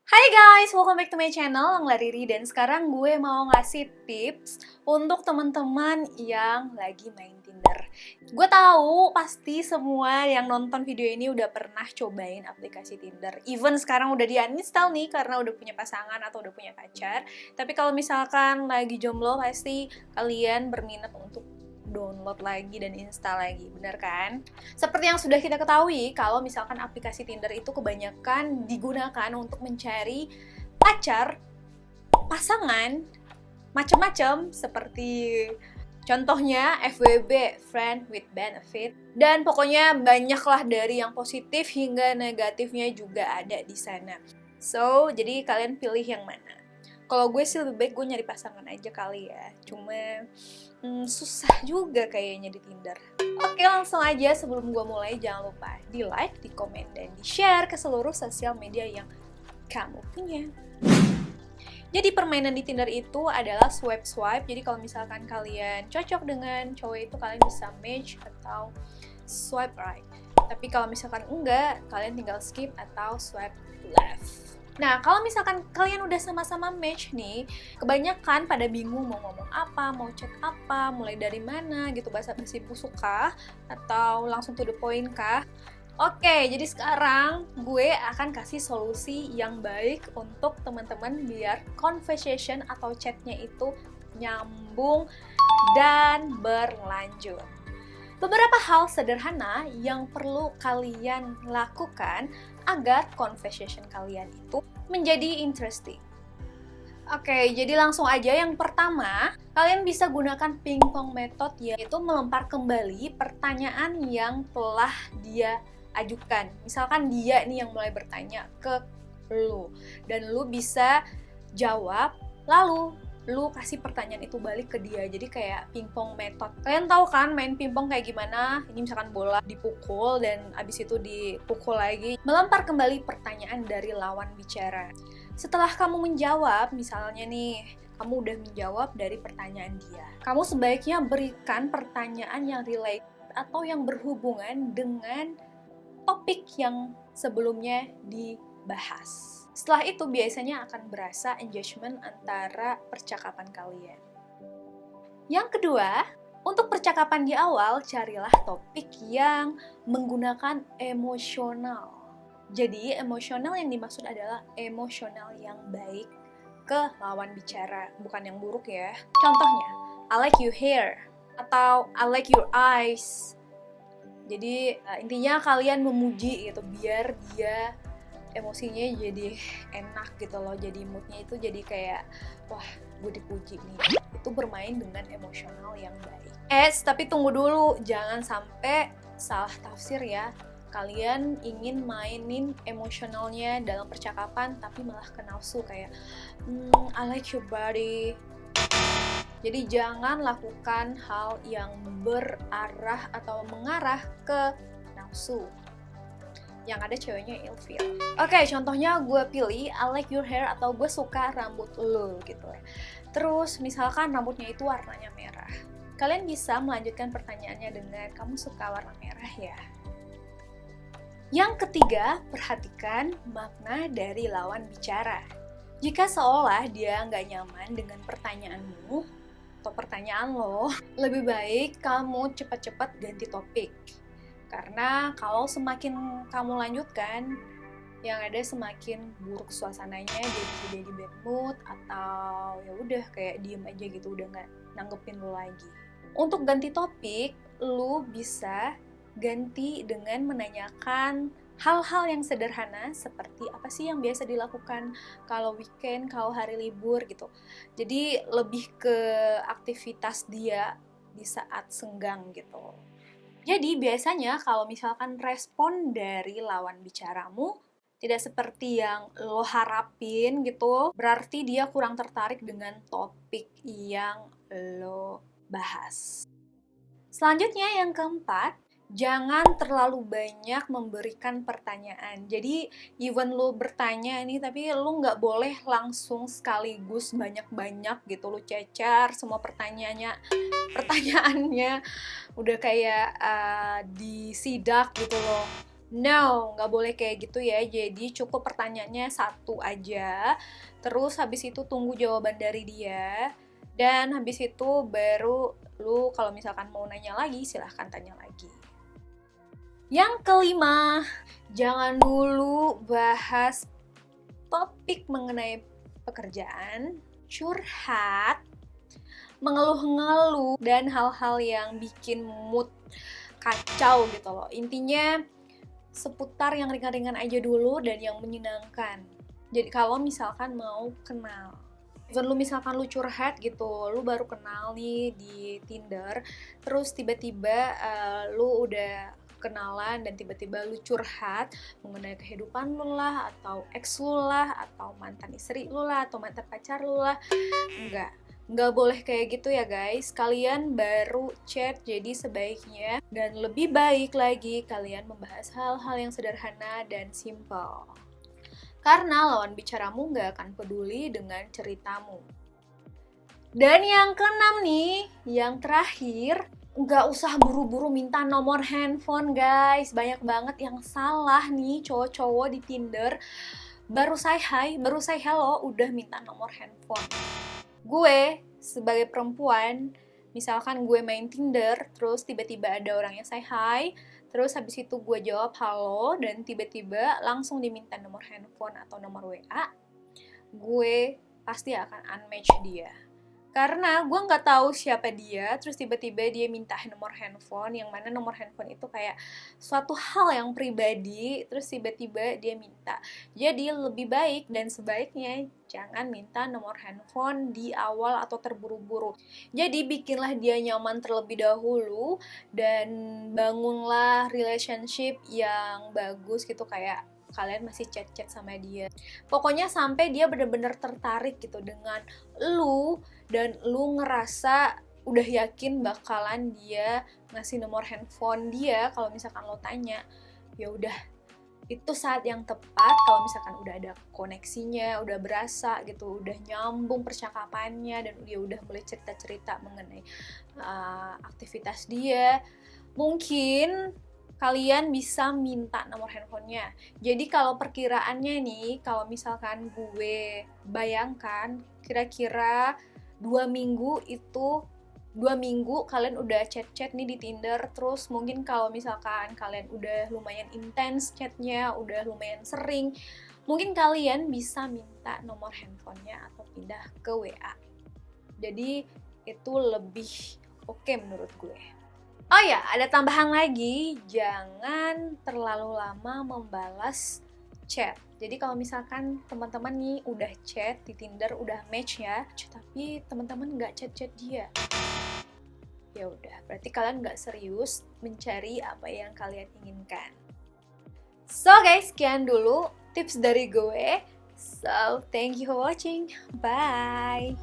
Hai guys, welcome back to my channel, Angela Riri. Dan sekarang gue mau ngasih tips untuk teman-teman yang lagi main Tinder. Gue tahu pasti semua yang nonton video ini udah pernah cobain aplikasi Tinder. Even sekarang udah di-uninstall nih karena udah punya pasangan atau udah punya pacar. Tapi kalau misalkan lagi jomblo, pasti kalian berminat untuk download lagi dan install lagi, bener kan? Seperti yang sudah kita ketahui, kalau misalkan aplikasi Tinder itu kebanyakan digunakan untuk mencari pacar, pasangan, macam-macam seperti contohnya FWB, Friend with Benefit, dan pokoknya banyaklah dari yang positif hingga negatifnya juga ada di sana. So, jadi kalian pilih yang mana? Kalau gue sih lebih baik gue nyari pasangan aja kali ya. Cuma susah juga kayaknya di Tinder. Oke, langsung aja sebelum gue mulai jangan lupa di like, di komen, dan di share ke seluruh sosial media yang kamu punya. Jadi permainan di Tinder itu adalah swipe-swipe. Jadi kalau misalkan kalian cocok dengan cowok itu, kalian bisa match atau swipe right. Tapi kalau misalkan enggak, kalian tinggal skip atau swipe left. Nah, kalau misalkan kalian udah sama-sama match nih, kebanyakan pada bingung mau ngomong apa, mau chat apa, mulai dari mana gitu, basa-basi busuk kah, atau langsung to the point kah? Oke, jadi sekarang gue akan kasih solusi yang baik untuk teman-teman biar conversation atau chatnya itu nyambung dan berlanjut. Beberapa hal sederhana yang perlu kalian lakukan agar conversation kalian itu menjadi interesting. Oke, jadi langsung aja yang pertama, kalian bisa gunakan ping-pong method, yaitu melempar kembali pertanyaan yang telah dia ajukan. Misalkan dia nih yang mulai bertanya ke lu, dan lu bisa jawab, lalu lu kasih pertanyaan itu balik ke dia. Jadi kayak pingpong method. Kalian tahu kan main pingpong kayak gimana? Ini misalkan bola dipukul dan abis itu dipukul lagi. Melempar kembali pertanyaan dari lawan bicara. Setelah kamu menjawab, misalnya nih, kamu udah menjawab dari pertanyaan dia. Kamu sebaiknya berikan pertanyaan yang relate atau yang berhubungan dengan topik yang sebelumnya dibahas. Setelah itu biasanya akan berasa engagement antara percakapan kalian. Yang kedua, untuk percakapan di awal, carilah topik yang menggunakan emosional. Jadi, emosional yang dimaksud adalah emosional yang baik ke lawan bicara, bukan yang buruk ya. Contohnya, I like your hair, atau I like your eyes. Jadi, intinya kalian memuji gitu, biar dia emosinya jadi enak gitu loh, jadi moodnya itu jadi kayak wah gue dipuji nih. Itu bermain dengan emosional yang baik. Tapi tunggu dulu, jangan sampai salah tafsir ya. Kalian ingin mainin emosionalnya dalam percakapan tapi malah ke nafsu kayak I like your body. Jadi jangan lakukan hal yang berarah atau mengarah ke nafsu, yang ada ceweknya ilfeel. Oke, contohnya gue pilih I like your hair atau gue suka rambut lo gitu ya. Terus misalkan rambutnya itu warnanya merah. Kalian bisa melanjutkan pertanyaannya dengan kamu suka warna merah ya. Yang ketiga, perhatikan makna dari lawan bicara. Jika seolah dia nggak nyaman dengan pertanyaanmu atau pertanyaan lo, lebih baik kamu cepat-cepat ganti topik. Karena kalau semakin kamu lanjutkan, yang ada semakin buruk suasananya, dia bisa jadi bad mood atau ya udah kayak diem aja gitu, udah nggak nanggepin lu lagi. Untuk ganti topik, lu bisa ganti dengan menanyakan hal-hal yang sederhana seperti apa sih yang biasa dilakukan kalau weekend, kalau hari libur gitu. Jadi lebih ke aktivitas dia di saat senggang gitu. Jadi biasanya kalau misalkan respon dari lawan bicaramu tidak seperti yang lo harapin gitu, berarti dia kurang tertarik dengan topik yang lo bahas. Selanjutnya yang keempat, jangan terlalu banyak memberikan pertanyaan. Jadi even lo bertanya nih, tapi lo nggak boleh langsung sekaligus banyak-banyak gitu. Lo cecar semua pertanyaannya udah kayak disidak gitu loh. No, nggak boleh kayak gitu ya. Jadi cukup pertanyaannya satu aja. Terus habis itu tunggu jawaban dari dia. Dan habis itu baru lu kalau misalkan mau nanya lagi, silahkan tanya lagi. Yang kelima, jangan dulu bahas topik mengenai pekerjaan, curhat, mengeluh-ngeluh, dan hal-hal yang bikin mood kacau gitu loh. Intinya seputar yang ringan-ringan aja dulu dan yang menyenangkan. Jadi kalau misalkan mau kenal, even lu misalkan lu curhat gitu, lu baru kenal nih di Tinder, terus tiba-tiba lu udah kenalan dan tiba-tiba lu curhat mengenai kehidupan lu lah, atau ex lu lah, atau mantan istri lu lah, atau mantan pacar lu lah. Nggak boleh kayak gitu ya guys. Kalian baru chat, jadi sebaiknya dan lebih baik lagi kalian membahas hal-hal yang sederhana dan simple. Karena lawan bicaramu nggak akan peduli dengan ceritamu. Dan yang keenam nih, yang terakhir, nggak usah buru-buru minta nomor handphone guys. Banyak banget yang salah nih cowok-cowok di Tinder. Baru say hi, baru say hello, udah minta nomor handphone. Gue sebagai perempuan, misalkan gue main Tinder, terus tiba-tiba ada orang yang say hi, terus habis itu gue jawab halo, dan tiba-tiba langsung diminta nomor handphone atau nomor WA, gue pasti akan unmatch dia. Karena gue nggak tahu siapa dia, terus tiba-tiba dia minta nomor handphone, yang mana nomor handphone itu kayak suatu hal yang pribadi, terus tiba-tiba dia minta. Jadi lebih baik dan sebaiknya jangan minta nomor handphone di awal atau terburu-buru. Jadi bikinlah dia nyaman terlebih dahulu, dan bangunlah relationship yang bagus gitu, kayak kalian masih chat-chat sama dia. Pokoknya sampai dia bener-bener tertarik gitu dengan lu, dan lu ngerasa udah yakin bakalan dia ngasih nomor handphone dia kalau misalkan lo tanya. Ya udah, itu saat yang tepat kalau misalkan udah ada koneksinya, udah berasa gitu, udah nyambung percakapannya, dan dia udah mulai cerita-cerita mengenai aktivitas dia. Mungkin kalian bisa minta nomor handphonenya. Jadi kalau perkiraannya nih, kalau misalkan gue bayangkan kira-kira 2 minggu kalian udah chat-chat nih di Tinder. Terus mungkin kalau misalkan kalian udah lumayan intens chatnya, udah lumayan sering, mungkin kalian bisa minta nomor handphonenya atau pindah ke WA. Jadi itu lebih oke menurut gue. Oh ya, ada tambahan lagi, jangan terlalu lama membalas chat. Jadi kalau misalkan teman-teman nih udah chat di Tinder, udah match ya, tapi teman-teman nggak chat-chat dia, ya udah, berarti kalian nggak serius mencari apa yang kalian inginkan. So guys, sekian dulu tips dari gue. So, thank you for watching. Bye!